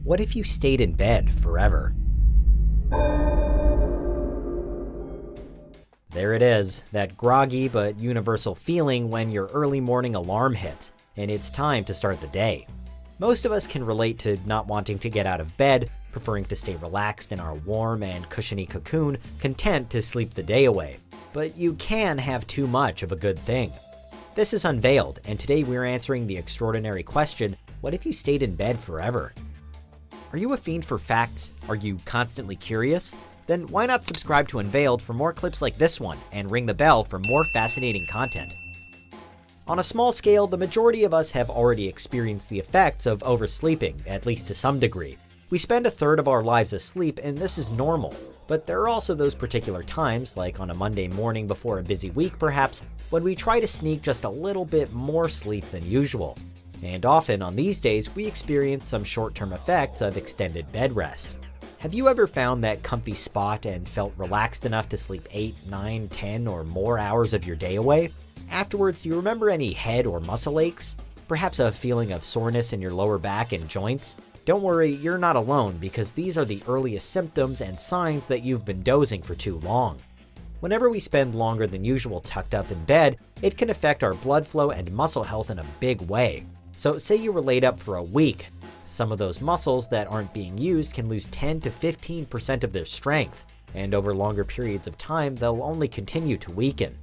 What if you stayed in bed forever? There it is, that groggy but universal feeling when your early morning alarm hits, and it's time to start the day. Most of us can relate to not wanting to get out of bed, preferring to stay relaxed in our warm and cushiony cocoon, content to sleep the day away. But you can have too much of a good thing. This is Unveiled, and today we're answering the extraordinary question, what if you stayed in bed forever? Are you a fiend for facts? Are you constantly curious? Then why not subscribe to Unveiled for more clips like this one, and ring the bell for more fascinating content. On a small scale, the majority of us have already experienced the effects of oversleeping, at least to some degree. We spend a third of our lives asleep, and this is normal. But there are also those particular times, like on a Monday morning before a busy week perhaps, when we try to sneak just a little bit more sleep than usual. And often on these days, we experience some short-term effects of extended bed rest. Have you ever found that comfy spot and felt relaxed enough to sleep 8, 9, 10, or more hours of your day away? Afterwards, do you remember any head or muscle aches? Perhaps a feeling of soreness in your lower back and joints? Don't worry, you're not alone, because these are the earliest symptoms and signs that you've been dozing for too long. Whenever we spend longer than usual tucked up in bed, it can affect our blood flow and muscle health in a big way. So say you were laid up for a week. Some of those muscles that aren't being used can lose 10 to 15% of their strength, and over longer periods of time, they'll only continue to weaken.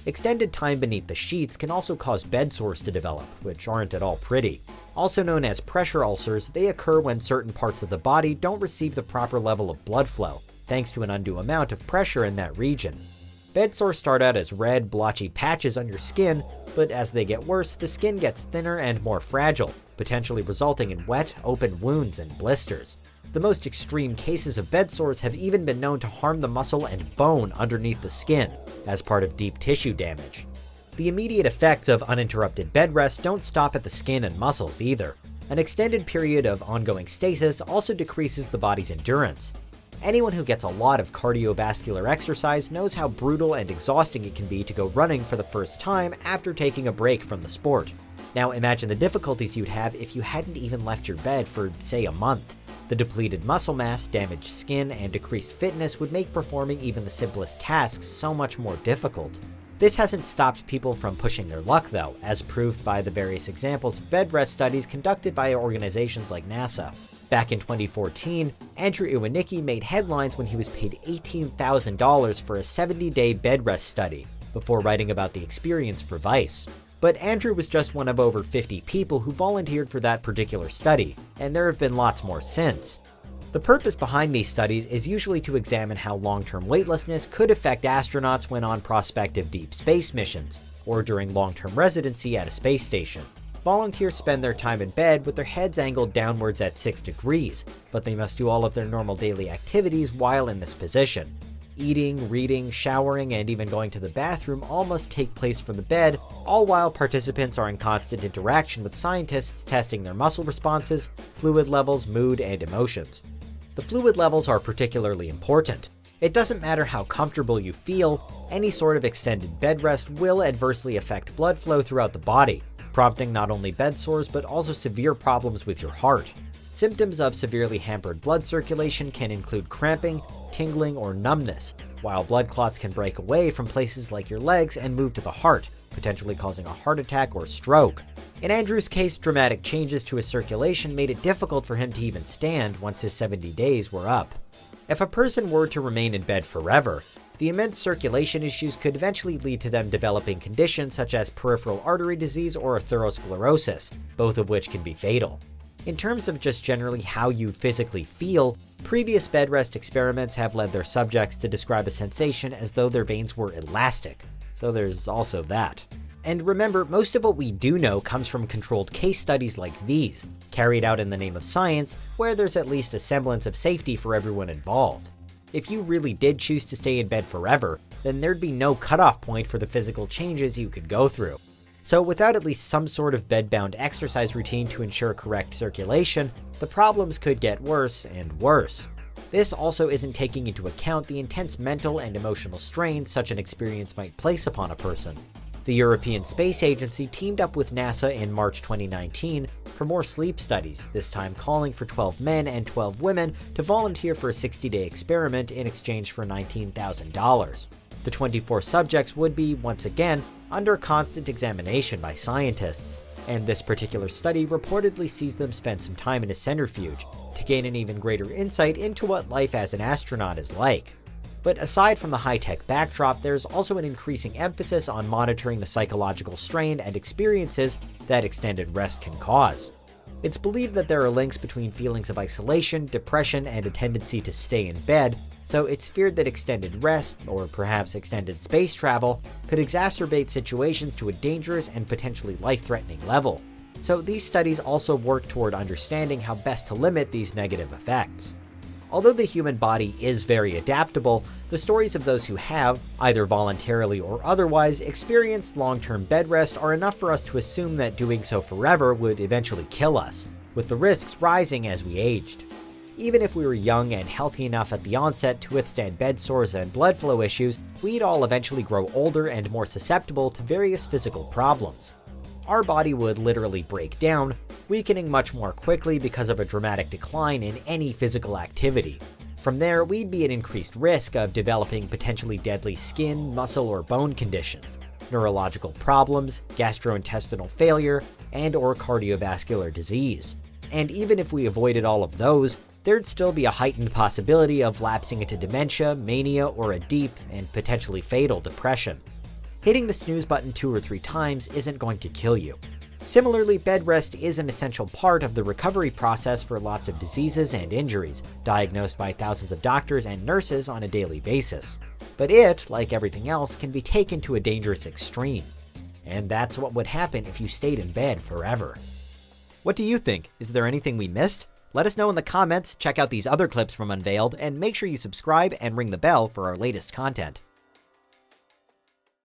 Extended time beneath the sheets can also cause bed sores to develop, which aren't at all pretty. Also known as pressure ulcers, they occur when certain parts of the body don't receive the proper level of blood flow, thanks to an undue amount of pressure in that region. Bed sores start out as red, blotchy patches on your skin, but as they get worse, the skin gets thinner and more fragile, potentially resulting in wet, open wounds and blisters. The most extreme cases of bed sores have even been known to harm the muscle and bone underneath the skin, as part of deep tissue damage. The immediate effects of uninterrupted bed rest don't stop at the skin and muscles either. An extended period of ongoing stasis also decreases the body's endurance. Anyone who gets a lot of cardiovascular exercise knows how brutal and exhausting it can be to go running for the first time after taking a break from the sport. Now imagine the difficulties you'd have if you hadn't even left your bed for, say, a month. The depleted muscle mass, damaged skin, and decreased fitness would make performing even the simplest tasks so much more difficult. This hasn't stopped people from pushing their luck though, as proved by the various examples of bed rest studies conducted by organizations like NASA. Back in 2014, Andrew Iwanicki made headlines when he was paid $18,000 for a 70-day bed rest study, before writing about the experience for Vice. But Andrew was just one of over 50 people who volunteered for that particular study, and there have been lots more since. The purpose behind these studies is usually to examine how long-term weightlessness could affect astronauts when on prospective deep space missions, or during long-term residency at a space station. Volunteers spend their time in bed with their heads angled downwards at 6 degrees, but they must do all of their normal daily activities while in this position. Eating, reading, showering, and even going to the bathroom all must take place from the bed, all while participants are in constant interaction with scientists testing their muscle responses, fluid levels, mood, and emotions. The fluid levels are particularly important. It doesn't matter how comfortable you feel, any sort of extended bed rest will adversely affect blood flow throughout the body, prompting not only bed sores but also severe problems with your heart. Symptoms of severely hampered blood circulation can include cramping, tingling, or numbness, while blood clots can break away from places like your legs and move to the heart, potentially causing a heart attack or stroke. In Andrew's case, dramatic changes to his circulation made it difficult for him to even stand once his 70 days were up. If a person were to remain in bed forever, the immense circulation issues could eventually lead to them developing conditions such as peripheral artery disease or atherosclerosis, both of which can be fatal. In terms of just generally how you'd physically feel, previous bed rest experiments have led their subjects to describe a sensation as though their veins were elastic, so there's also that. And remember, most of what we do know comes from controlled case studies like these, carried out in the name of science, where there's at least a semblance of safety for everyone involved. If you really did choose to stay in bed forever, then there'd be no cutoff point for the physical changes you could go through. So without at least some sort of bed-bound exercise routine to ensure correct circulation, the problems could get worse and worse. This also isn't taking into account the intense mental and emotional strain such an experience might place upon a person. The European Space Agency teamed up with NASA in March 2019, for more sleep studies, this time calling for 12 men and 12 women to volunteer for a 60-day experiment in exchange for $19,000. The 24 subjects would be, once again, under constant examination by scientists, and this particular study reportedly sees them spend some time in a centrifuge to gain an even greater insight into what life as an astronaut is like. But aside from the high-tech backdrop, there's also an increasing emphasis on monitoring the psychological strain and experiences that extended rest can cause. It's believed that there are links between feelings of isolation, depression, and a tendency to stay in bed, so it's feared that extended rest, or perhaps extended space travel, could exacerbate situations to a dangerous and potentially life-threatening level. So these studies also work toward understanding how best to limit these negative effects. Although the human body is very adaptable, the stories of those who have, either voluntarily or otherwise, experienced long-term bed rest are enough for us to assume that doing so forever would eventually kill us, with the risks rising as we aged. Even if we were young and healthy enough at the onset to withstand bed sores and blood flow issues, we'd all eventually grow older and more susceptible to various physical problems. Our body would literally break down, weakening much more quickly because of a dramatic decline in any physical activity. From there, we'd be at increased risk of developing potentially deadly skin, muscle, or bone conditions, neurological problems, gastrointestinal failure, and/or cardiovascular disease. And even if we avoided all of those, there'd still be a heightened possibility of lapsing into dementia, mania, or a deep and potentially fatal depression. Hitting the snooze button 2 or 3 times isn't going to kill you. Similarly, bed rest is an essential part of the recovery process for lots of diseases and injuries, diagnosed by thousands of doctors and nurses on a daily basis. But it, like everything else, can be taken to a dangerous extreme. And that's what would happen if you stayed in bed forever. What do you think? Is there anything we missed? Let us know in the comments, check out these other clips from Unveiled, and make sure you subscribe and ring the bell for our latest content.